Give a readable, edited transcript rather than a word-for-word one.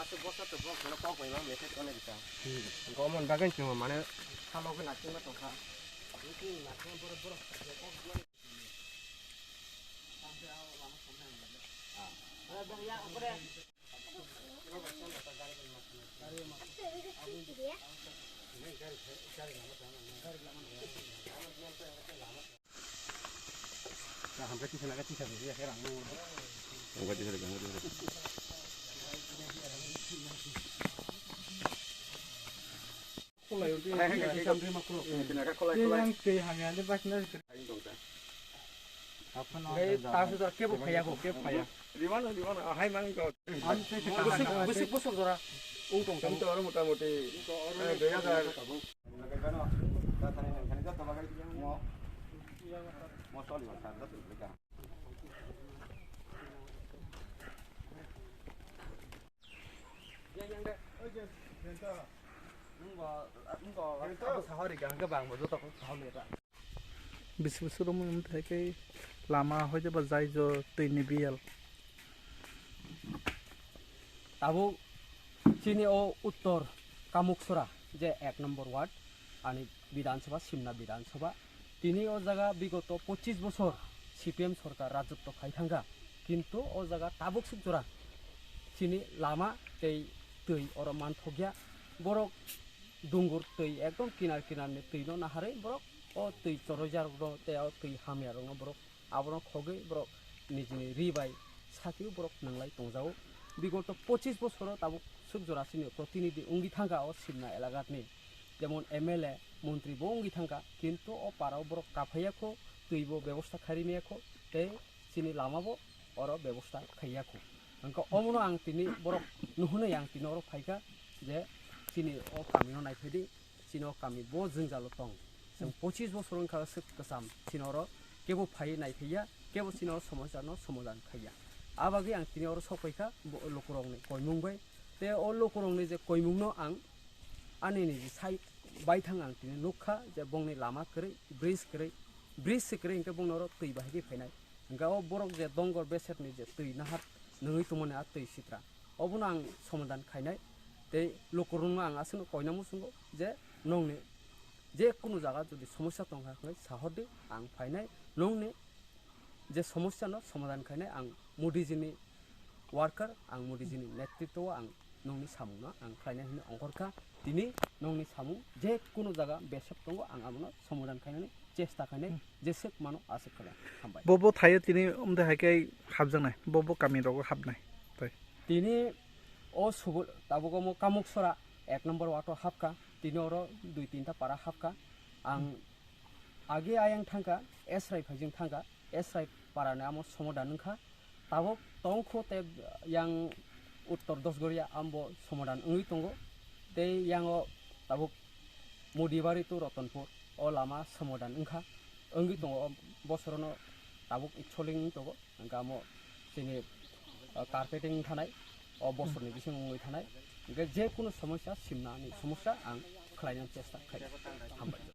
Asal bos tu bos mana kau pun memang mesti kau nak kita. Kau mau bagai cuma mana Kalau kau nak cuma tu kan. Ini nak cuma boro-boro. Sampai awal lama sampai ni. Ada dah ya, apa dah? hampir di sana kan tidak bisa sekarang. Enggak bisa diganggu. Kulai itu sampai makro. Yang kehangnya ada pasnya. Apa namanya? Tahu sudah kebuk kaya. Di mana? Hai mang kau. Busuk sudah. Untung Kamu tu orang muda-mudi. Dia kan. Bisu-bisu rumah itu lama aja bazai jo tini bial. Tahu sini uttor Kamuksora je 1 নম্বর word आणि বিধানসভা সিমনা বিধানসভা তিনি ও জায়গা বিগত 25 বছর CPM সরকার রাজত্ব খাইথাঙ্গা কিন্তু ও জায়গা তাবুক সুজরা চিনি লামা তৈ তৈ অর মানথগিয়া বরক দুঙ্গুর তৈ একদম কিনার কিনারনি তৈনো নাহারে বরক ও তৈ চরজার তে তৈ হামিয়া রং বরক আবরক খগে বরক নিজনি রিবাই সাকিও বরক নাंलाय তংজাও বিগত 25 বছর তাবুক সুজরা চিনি প্রতিনিধি উঙ্গি থাঙ্গা ও সিমনা এলাকাতনি যেমন এমএলএ মন্ত্রী বঙ্গি থাঙ্গা কিন্তু ও পারাও বরক কাফাইয়াখো তৈবো ব্যবস্থা খারিমিয়াখো তে চিনি লামাবো অর ব্যবস্থা খাইয়াখো अंक अमनो आं तिनी बरक नुहुनै आं तिनी अर फाइका जे चिनि अ कामिनो नायफैदि चिनि अ कामि बो जोंजालो तं जों 25 बोसोर ओंखा सोक कसाम चिनि अर केबो फाइ नायफैया केबो चिनि अर समस्यानो समाधान खाइया आबागै आं तिनी अर सफैका लोकरंनि कयमुंबाय ते अ लोकरंनि जे कयमुंनो आं आनिनि जे साइ बायथां आं तिनी नुखा जे बंनि लामा करै ब्रिज करै इंके बंनो अर तै बाहागि फैनाय इंका अ बरक जे दंगर बेसेटनि जे तै नाहार नोंनि तुमने आ तै सित्रा अबनो आं समाधान खायनाय ते लोकरंनो आं आसनो कयनामु सुंगो जे नंनि जे कुनु जागा जुदि समस्या दंखाखै साहरदि आं फायनाय नंनि जे समस्या न समाधान खायनाय आं मोदीजीनि वार्कार आं मोदीजीनि नेतृत्व आं नंनि सामुना आं खायनाय होनो अंगरखा दिनै नंनि सामु जे कुनु जागा बेसेप दंगो आं आबनो समाधान खायनानै चेष्टा खायनाय जेसे मानो आसे खालाम हामबाय बबो थायो तिनी उमदे हायकै हाबजानाय बबो कामि रग हाबनाय तै तिनी ओ सुबुल ताबुगो मो कामुकसरा 1 নম্বর वाटो हाबका तिनी अर 2-3टा पारा हाबका आं आगे आयं थांगा एसराय फाइजों थांगा एसराय पाराने आमो समाधान नखा ताबो तंखो ते yang उत्तर दसगरिया आमबो समाधान ओइ तंगो ते yang ताबुक मदिबारि तो रतनपुर अ लामा समाधान ओंखा ओंगि दंगो बसरनो ताबुक इक्सलिं दंगो गामो जोंनि कार्पेटिं थानाय अ बसरनि बिसिं ओंगि थानाय जे कुनु समस्या सिमनानि समस्या आं खालायनो चेष्टा खालामबाय हामबाय।